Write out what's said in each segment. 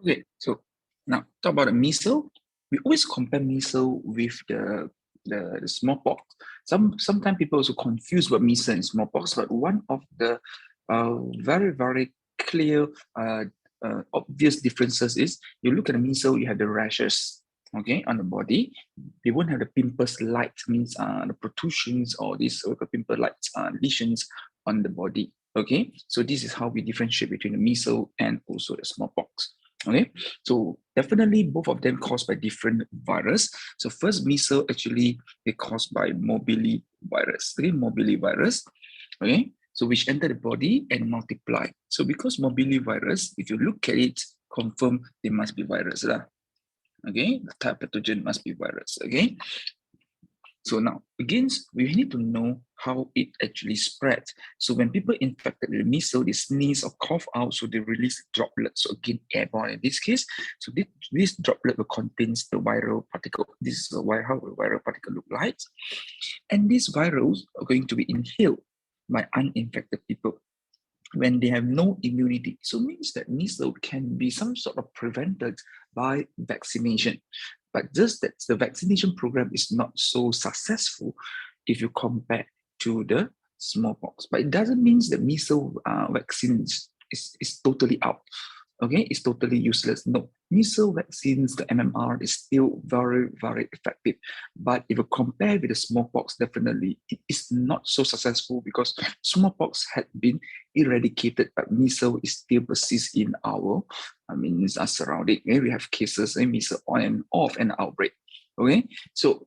Okay, so now talk about the Miso. We always compare Miso with the smallpox. Sometimes people also confuse what Miso and smallpox, but one of the very clear obvious differences is you look at the Miso, you have the rashes, okay, on the body. They won't have the pimples light, means the protrusions or these pimple light lesions on the body. Okay, so this is how we differentiate between the Miso and also the smallpox. Okay, so definitely both of them caused by different virus. So first, Miso actually is caused by mobili virus. Okay, mobili virus. Okay, so which enter the body and multiply. So because mobili virus, if you look at it, confirm it must be virus lah. Okay, the type pathogen must be virus. Okay, so now, again, we need to know how it actually spreads. So when people infected with measles, they sneeze or cough out, so they release droplets. So again, airborne in this case. So this droplet will contains the viral particle. This is how the viral particle look like. And these virals are going to be inhaled by uninfected people when they have no immunity. So it means that measles can be some sort of prevented by vaccination. But just that the vaccination program is not so successful if you compare to the smallpox. But it doesn't mean that measles vaccine is totally out. Okay, it's totally useless. No, measles vaccines, the MMR is still very effective. But if you compare with the smallpox, definitely it is not so successful because smallpox had been eradicated, but measles is still persist in our, surrounding. Okay? We have cases in measles on and off an outbreak. Okay, so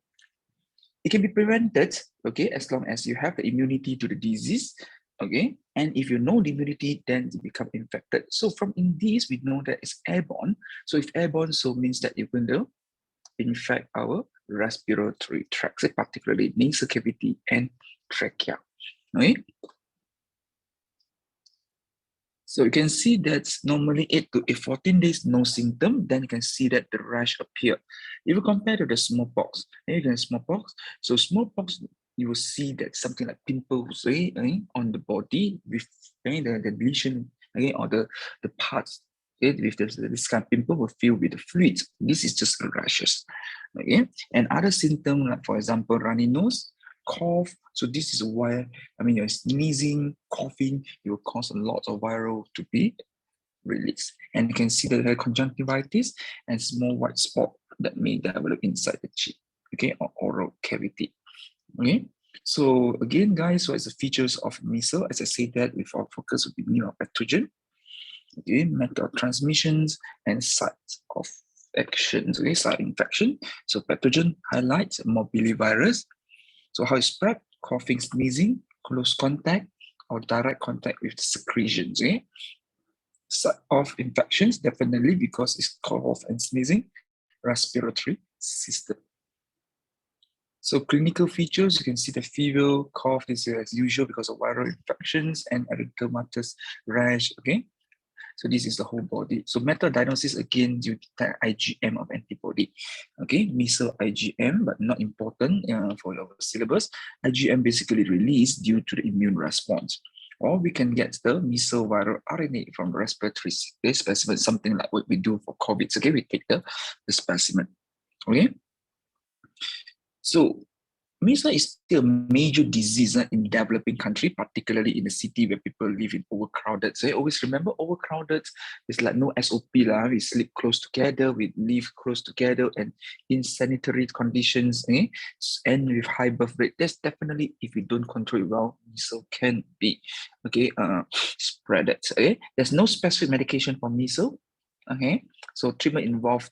it can be prevented, okay, as long as you have the immunity to the disease, okay, and if you know the immunity, then you become infected. So from in this, we know that it's airborne. So if airborne, so means that you're going to infect our respiratory tracts, particularly nasal cavity and trachea. Okay. So you can see that's normally 8 to 14 days, no symptom. Then you can see that the rash appear. If you compare to the smallpox, so smallpox, you will see that something like pimples on the body with the lesion, or the parts with this kind of pimple will fill with the fluids. This is just rashes. Okay, and other symptoms like, for example, runny nose, cough. So this is why, you're sneezing, coughing, it will cause a lot of viral to be released. And you can see that there are conjunctivitis and small white spot that may develop inside the cheek, okay, or oral cavity. Okay. So again, guys, what is the features of measles? As I said, that with our focus will be neopathogen, okay, method of transmissions and sites of actions, okay, site infection. So pathogen highlights morbillivirus. So how it spread? Coughing, sneezing, close contact, or direct contact with the secretions. Okay? Site of infections, definitely because it's cough and sneezing, respiratory system. So clinical features, you can see the fever, cough is as usual because of viral infections and erythematous rash. Okay, so this is the whole body. So method diagnosis, again, you detect IgM of antibody. Okay, measles IgM, but not important for your syllabus. IgM basically released due to the immune response. Or we can get the measles viral RNA from the respiratory specimen, something like what we do for COVID. Okay, we take the specimen. Okay. So measles is still a major disease in developing country, particularly in the city where people live in overcrowded. So I always remember overcrowded is like no SOP lah. We sleep close together, we live close together, and in sanitary conditions, and with high birth rate. That's definitely, if we don't control it well, measles can be spread. Okay, there's no specific medication for measles. Okay, so treatment involved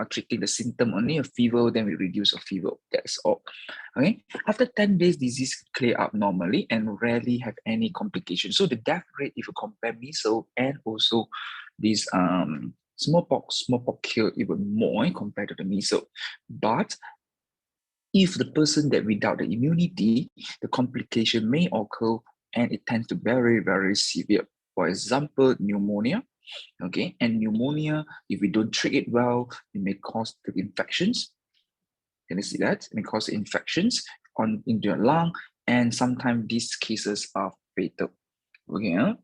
treating the symptom only, a fever, then we reduce a fever. That's all. Okay. After 10 days, disease clear up normally and rarely have any complications. So the death rate, if you compare measles and also this smallpox kill even more compared to the measles. But if the person that without the immunity, the complication may occur and it tends to be very severe. For example, pneumonia. Okay, and pneumonia, if we don't treat it well, it may cause the infections. Can you see that? It may cause infections into your lung, and sometimes these cases are fatal. Okay,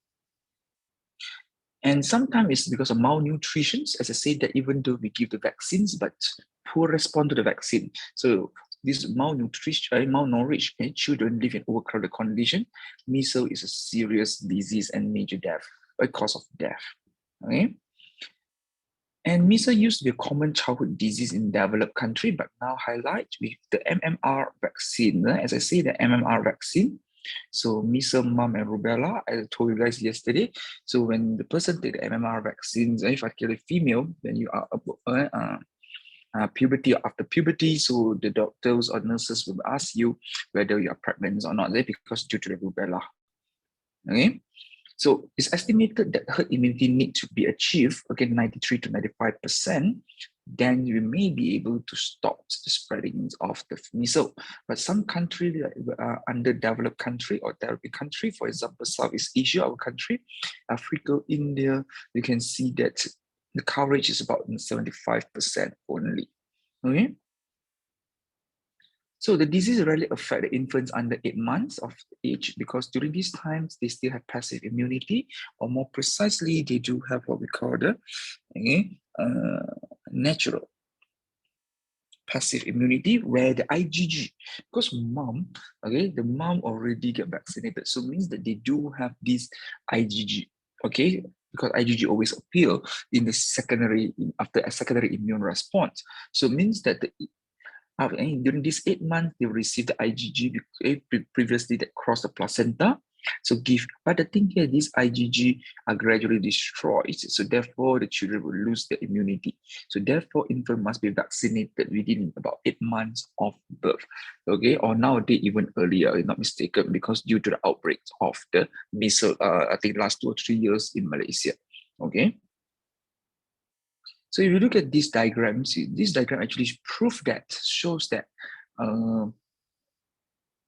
And sometimes it's because of malnutrition, as I said, that even though we give the vaccines, but poor response to the vaccine. So this malnutrition, malnourished children live in overcrowded condition. Measles is a serious disease and major death, a cause of death. Okay. And measles used to be a common childhood disease in developed country, but now highlight with the MMR vaccine. As I say, the MMR vaccine. So measles, mumps, and rubella, I told you guys yesterday. So when the person take the MMR vaccines, if I kill a female, then you are puberty or after puberty. So the doctors or nurses will ask you whether you are pregnant or not, because due to the rubella. Okay. So it's estimated that herd immunity needs to be achieved, again, 93 to 95%, then we may be able to stop the spreading of the measles. But some countries, underdeveloped country or developing country, for example, Southeast Asia, our country, Africa, India, you can see that the coverage is about 75% only. Okay. So the disease rarely affects the infants under 8 months of age, because during these times they still have passive immunity, or more precisely, they do have what we call the natural passive immunity, where the IgG, because the mom already get vaccinated, so it means that they do have this IgG, okay, because IgG always appear in the after a secondary immune response. So it means that during these 8 months, they will receive the IgG previously that crossed the placenta. But the thing here, these IgG are gradually destroyed. So therefore, the children will lose their immunity. So therefore, infant must be vaccinated within about 8 months of birth. Okay, or nowadays even earlier, if not mistaken, because due to the outbreak of the measles, I think last 2 or 3 years in Malaysia. Okay. So if you look at these diagrams, this diagram actually shows that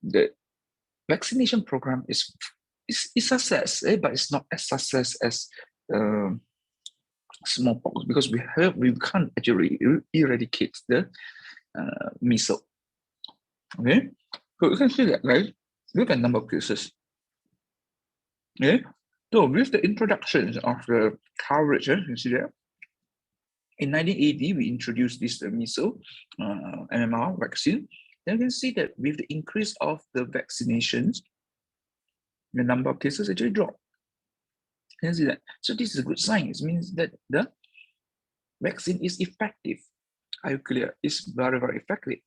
the vaccination program is success, but it's not as success as smallpox, because we can't actually eradicate the measles. Okay, so you can see that, right? Look at number of cases. Okay, so with the introduction of the coverage, you see that. In 1980, we introduced this measles MMR vaccine. Then you can see that with the increase of the vaccinations, the number of cases actually dropped. You can see that. So this is a good sign. It means that the vaccine is effective. Are you clear? It's very, very effective.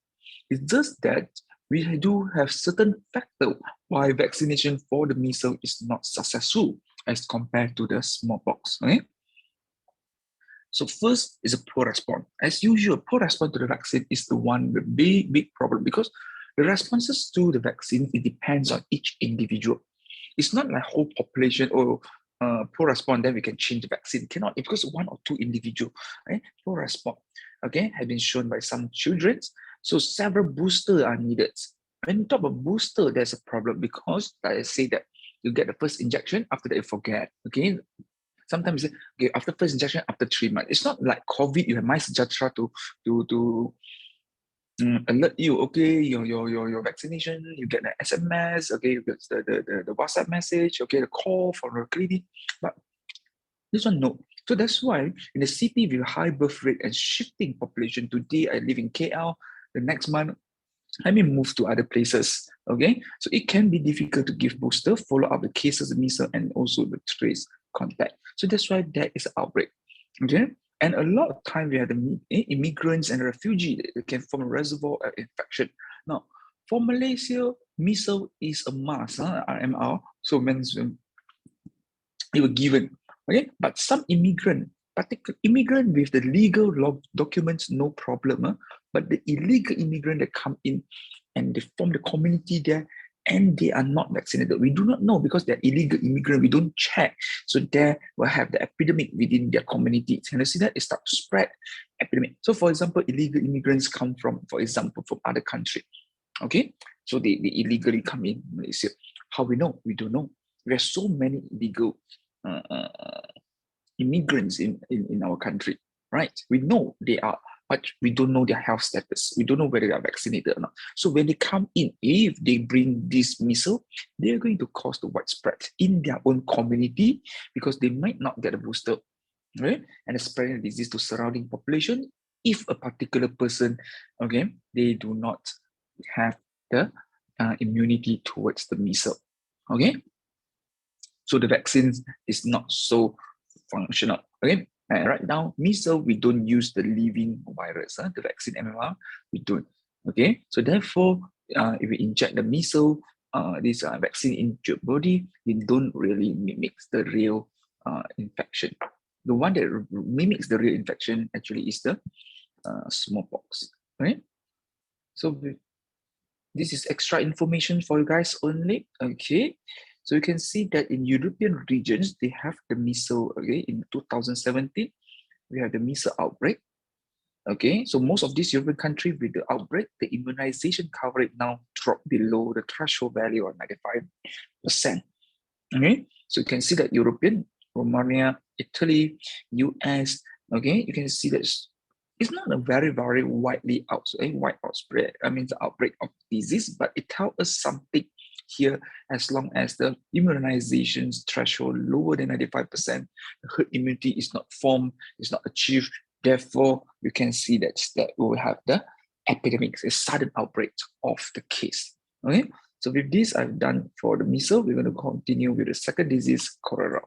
It's just that we do have certain factors why vaccination for the measles is not successful as compared to the smallpox. Okay? So first is a poor response. As usual, poor response to the vaccine is the one, the big problem, because the responses to the vaccine, it depends on each individual. It's not like whole population or poor response, then we can change the vaccine. Cannot, because one or two individual, right? Poor response, okay, have been shown by some children. So several boosters are needed. When you talk about booster, there's a problem, because like I say that you get the first injection, after that you forget, okay? Sometimes, okay, after first injection, after 3 months. It's not like COVID, you have MySejahtera to alert you, okay, your vaccination, you get an SMS, okay, you get the WhatsApp message, okay, the call from the clinic. But this one, no. So that's why in the city with high birth rate and shifting population, today I live in KL, the next month I may move to other places, okay? So it can be difficult to give booster, follow up the cases of measles, and also the trace contact. So that's why there is an outbreak, okay? And a lot of time we have the immigrants and refugees that can form a reservoir of infection. Now, for Malaysia, measles is a must, RMR, so means it was given, okay? But some particular immigrant with the legal documents, no problem, but the illegal immigrant that come in and they form the community there and they are not vaccinated. We do not know, because they're illegal immigrant. We don't check. So there will have the epidemic within their community. And you see that it starts to spread epidemic. So for example, illegal immigrants come from, for example, from other country. Okay. So they illegally come in Malaysia. How we know? We don't know. There are so many illegal immigrants in our country, right? We know they are but we don't know their health status. We don't know whether they are vaccinated or not. So when they come in, if they bring this measles, they're going to cause the widespread in their own community because they might not get a booster, right? And spreading the disease to surrounding population if a particular person, okay, they do not have the immunity towards the measles, okay? So the vaccine is not so functional, okay? And right now, measles, we don't use the living virus, the vaccine MMR, we don't, okay? So therefore, if we inject the measles, this vaccine into your body, it don't really mimics the real infection. The one that mimics the real infection actually is the smallpox, right? So this is extra information for you guys only, okay? So you can see that in European regions, they have the measles, okay? In 2017, we have the measles outbreak, okay? So most of these European countries with the outbreak, the immunization coverage now dropped below the threshold value of 95%, okay? So you can see that European, Romania, Italy, US, okay? You can see that it's not a very widely wide outspread. I mean, the outbreak of disease, but it tells us something here. As long as the immunization threshold lower than 95%, the herd immunity is not formed, is not achieved. Therefore, you can see that we will have the epidemics, a sudden outbreak of the case. Okay. So with this, I've done for the measles. We're going to continue with the second disease, cholera.